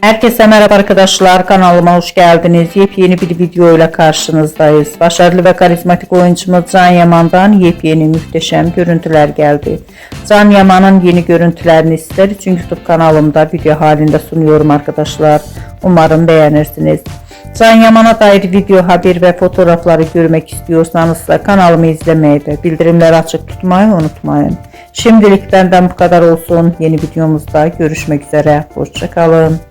Herkese merhaba arkadaşlar, kanalıma hoş geldiniz. Yepyeni bir video ile karşınızdayız. Başarılı ve karizmatik oyuncumuz Can Yaman'dan yepyeni muhteşem görüntüler geldi. Can Yaman'ın yeni görüntülerini sizler için YouTube kanalımda video halinde sunuyorum arkadaşlar. Umarım beğenirsiniz. Can Yaman'a dair video, haber ve fotoğrafları görmek istiyorsanız da kanalımı izlemeyi ve bildirimleri açık tutmayı unutmayın. Şimdilik benden bu kadar olsun. Yeni videomuzda görüşmek üzere. Hoşça kalın.